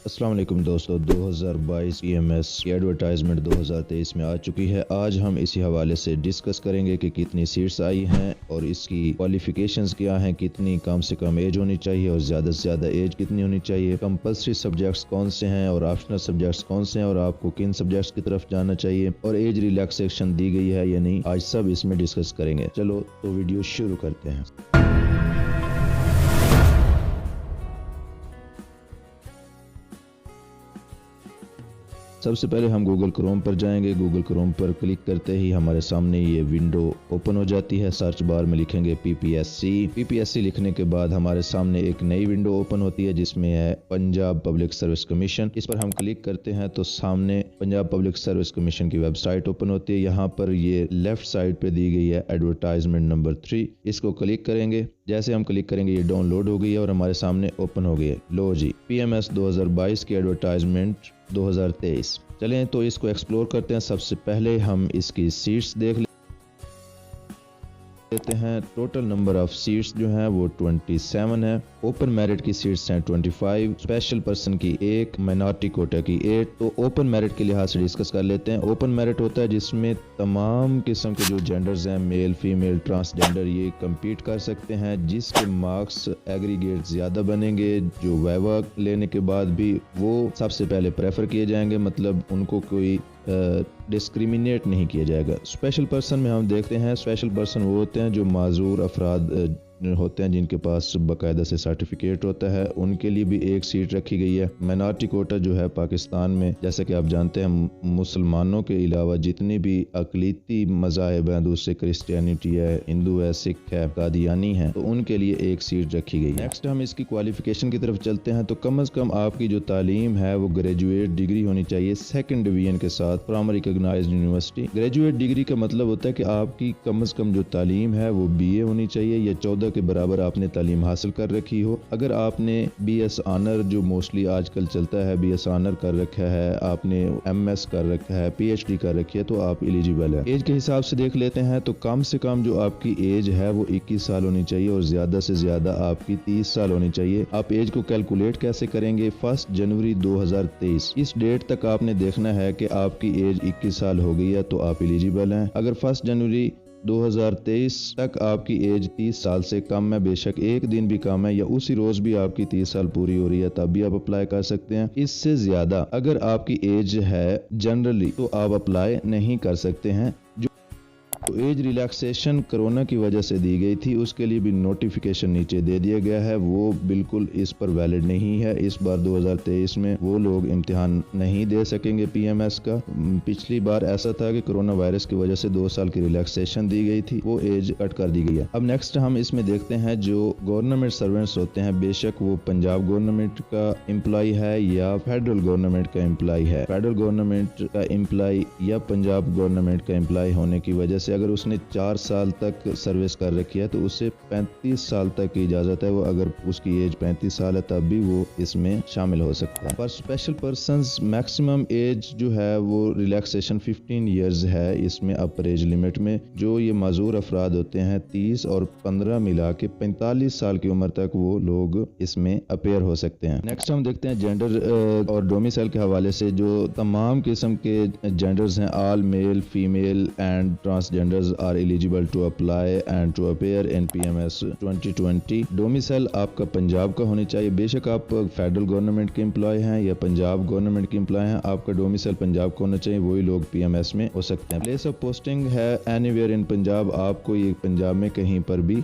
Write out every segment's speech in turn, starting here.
السلام علیکم دوستو، 2022 PMS کی ایڈورٹائزمنٹ 2023 میں آ چکی ہے۔ آج ہم اسی حوالے سے ڈسکس کریں گے کہ کتنی سیٹس آئی ہیں اور اس کی کوالیفیکیشنز کیا ہیں، کتنی کم سے کم ایج ہونی چاہیے اور زیادہ سے زیادہ ایج کتنی ہونی چاہیے، کمپلسری سبجیکٹس کون سے ہیں اور آپشنل سبجیکٹس کون سے ہیں اور آپ کو کن سبجیکٹس کی طرف جانا چاہیے اور ایج ریلیکسیشن دی گئی ہے یا نہیں، آج سب اس میں ڈسکس کریں گے۔ چلو تو ویڈیو شروع کرتے ہیں۔ سب سے پہلے ہم گوگل کروم پر جائیں گے۔ گوگل کروم پر کلک کرتے ہی ہمارے سامنے یہ ونڈو اوپن ہو جاتی ہے۔ سرچ بار میں لکھیں گے PPSC لکھنے کے بعد ہمارے سامنے ایک نئی ونڈو اوپن ہوتی ہے جس میں ہے پنجاب پبلک سروس کمیشن۔ اس پر ہم کلک کرتے ہیں تو سامنے پنجاب پبلک سروس کمیشن کی ویب سائٹ اوپن ہوتی ہے۔ یہاں پر یہ لیفٹ سائڈ پہ دی گئی ہے ایڈورٹائزمنٹ نمبر 3، اس کو کلک کریں گے۔ جیسے ہم کلک کریں گے یہ ڈاؤن لوڈ ہو گئی ہے اور ہمارے سامنے اوپن ہو گئی ہے۔ لو جی، PMS 2022 کی ایڈورٹائزمنٹ 2023۔ چلیں تو اس کو ایکسپلور کرتے ہیں۔ سب سے پہلے ہم اس کی سیٹس دیکھ لیتے ہیں۔ ٹوٹل نمبر آف سیٹس جو ہیں وہ 27 ہے۔ اوپن میرٹ کی سیٹس ہیں 25، اسپیشل پرسن کی 1، مائنارٹی کوٹا کی 8۔ تو اوپن میرٹ کے لحاظ سے ڈسکس کر لیتے ہیں۔ اوپن میرٹ ہوتا ہے جس میں تمام قسم کے جو جینڈرز ہیں، میل، فیمیل، ٹرانسجینڈر، یہ کمپیٹ کر سکتے ہیں۔ جس کے مارکس ایگریگیٹ زیادہ بنیں گے، جو ویوا لینے کے بعد بھی وہ سب سے پہلے پریفر کیے جائیں گے، مطلب ان کو کوئی ڈسکریمنیٹ نہیں کیا جائے گا۔ اسپیشل پرسن میں ہم دیکھتے ہیں، اسپیشل پرسن وہ ہوتے ہیں جو معذور افراد ہوتے ہیں جن کے پاس باقاعدہ سے سرٹیفکیٹ ہوتا ہے، ان کے لیے بھی ایک سیٹ رکھی گئی ہے۔ مائنارٹی کوٹا جو ہے پاکستان میں، جیسا کہ آپ جانتے ہیں، مسلمانوں کے علاوہ جتنی بھی اقلیتی مذاہب ہیں، دوسرے کرسچینٹی ہے، ہندو ہے، سکھ ہے، قادیانی ہے، تو ان کے لیے ایک سیٹ رکھی گئی ہے۔ نیکسٹ ہم اس کی کوالیفیکیشن کی طرف چلتے ہیں۔ تو کم از کم آپ کی جو تعلیم ہے وہ گریجویٹ ڈگری ہونی چاہیے 2nd ڈویژن کے ساتھ from recognised university. Graduate degree کا مطلب ہوتا ہے کہ آپ کی کم از کم جو تعلیم ہے وہ BA ہونی چاہیے یا 14 کے برابر آپ نے تعلیم حاصل کر رکھی ہو۔ اگر آپ نے BS آنر، جو موسٹلی آج کل چلتا ہے، BS آنر کر رکھا ہے، آپ نے MS کر رکھا ہے، PhD کر رکھی ہے، تو آپ ایلیجیبل ہے۔ ایج کے حساب سے دیکھ لیتے ہیں تو کم سے کم جو آپ کی ایج ہے وہ 21 سال ہونی چاہیے اور زیادہ سے زیادہ آپ کی 30 سال ہونی چاہیے۔ آپ ایج کو کیلکولیٹ کیسے کریں گے؟ 1 جنوری 2023 اس ڈیٹ تک آپ نے دیکھنا ہے کہ آپ کی ایج 21 سال ہو گئی ہے تو آپ ایلیجیبل ہیں۔ اگر 1 جنوری 2023 تک آپ کی ایج 30 سال سے کم ہے، بے شک ایک دن بھی کم ہے یا اسی روز بھی آپ کی 30 سال پوری ہو رہی ہے، تب بھی آپ اپلائی کر سکتے ہیں۔ اس سے زیادہ اگر آپ کی ایج ہے جنرلی تو آپ اپلائی نہیں کر سکتے ہیں۔ جو ایج ریلیکسیشن کرونا کی وجہ سے دی گئی تھی اس کے لیے بھی نوٹیفیکیشن نیچے دے دیا گیا ہے، وہ بالکل اس پر ویلڈ نہیں ہے۔ اس بار 2023 میں وہ لوگ امتحان نہیں دے سکیں گے PMS کا۔ پچھلی بار ایسا تھا کہ کرونا وائرس کی وجہ سے 2 سال کی ریلیکسیشن دی گئی تھی، وہ ایج کٹ کر دی گئی ہے۔ اب نیکسٹ ہم اس میں دیکھتے ہیں جو گورنمنٹ سرونٹس ہوتے ہیں، بے شک وہ پنجاب گورنمنٹ کا امپلائی ہے یا فیڈرل گورنمنٹ کا امپلائی ہے۔ فیڈرل گورنمنٹ کا امپلائی یا پنجاب گورنمنٹ کا امپلائی ہونے کی وجہ سے اگر اس نے 4 سال تک سروس کر رکھی ہے تو اسے 35 سال تک کی اجازت ہے۔ وہ اگر اس کی ایج 35 سال ہے تب بھی وہ اس میں شامل ہو سکتا ہے۔ پر اسپیشل پرسنز میکسیمم ایج جو ہے وہ ریلیکسیشن 15 ایئرز ہے اس میں اپر ایج لمٹ میں۔ جو یہ معذور افراد ہوتے ہیں 30 اور 15 ملا کے 45 سال کی عمر تک وہ لوگ اس میں اپیئر ہو سکتے ہیں۔ نیکسٹ ہم دیکھتے ہیں جینڈر اور ڈومیسائل کے حوالے سے جو تمام قسم کے جینڈرز ہیں، all male, female and transgenders are eligible to apply and to appear in PMS 2020۔ Domicile آپ کا پنجاب کا ہونا چاہیے، بے شک آپ فیڈرل گورنمنٹ کے امپلائی ہیں یا پنجاب گورنمنٹ کے امپلائی ہیں، آپ کا ڈومیسائل پنجاب کا ہونا چاہیے، وہی لوگ PMS میں ہو سکتے ہیں۔ پلیس آف پوسٹنگ ہے اینی ویئر ان پنجاب، آپ کو یہ پنجاب میں کہیں پر بھی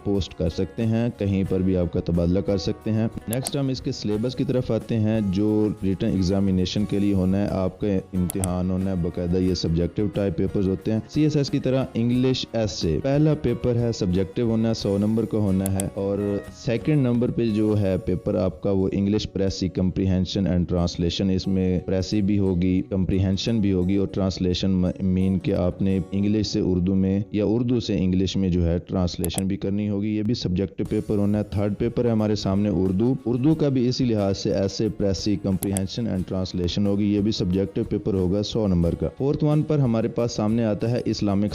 پوسٹ کر سکتے ہیں، کہیں پر بھی آپ کا تبادلہ کر سکتے ہیں۔ نیکسٹ ہم اس کے سلیبس کی طرف آتے ہیں۔ جو ریٹن ایگزامینیشن کے لیے ہونا ہے، آپ کا امتحان ہونا ہے، باقاعدہ یہ سبجیکٹیو ٹائپ پیپرز ہوتے ہیں۔ CSS کی طرح انگلش ایسے پہلا پیپر ہے، سبجیکٹیو ہونا ہے، 100 نمبر کا ہونا ہے، اور 2nd نمبر پہ جو ہے پیپر آپ کا وہ English precis comprehension and translation, اس میں پریسی بھی ہوگی، کمپریہنشن بھی ہوگی اور ٹرانسلیشن مین کہ آپ نے انگلش سے اردو میں یا اردو سے انگلش میں جو ہے ٹرانسلیشن بھی کرنی ہوگی، یہ بھی سبجیکٹیو پیپر ہونا ہے۔ 3rd پیپر ہے ہمارے سامنے اردو کا بھی اسی لحاظ سے ایسے پریسی کمپریہنشن اینڈ ٹرانسلیشن ہوگی، یہ بھی سبجیکٹیو پیپر ہوگا 100 نمبر کا۔ 4th 1 پر ہمارے پاس سامنے آتا ہے Islamic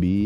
B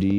D,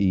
E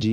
G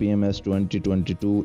PMS 2022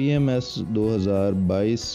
PMS 2022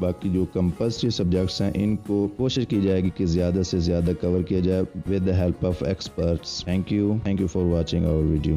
باقی جو کمپلسری سبجیکٹس ہیں ان کو کوشش کی جائے گی کہ زیادہ سے زیادہ کور کیا جائے with the help of experts. Thank you for watching our video.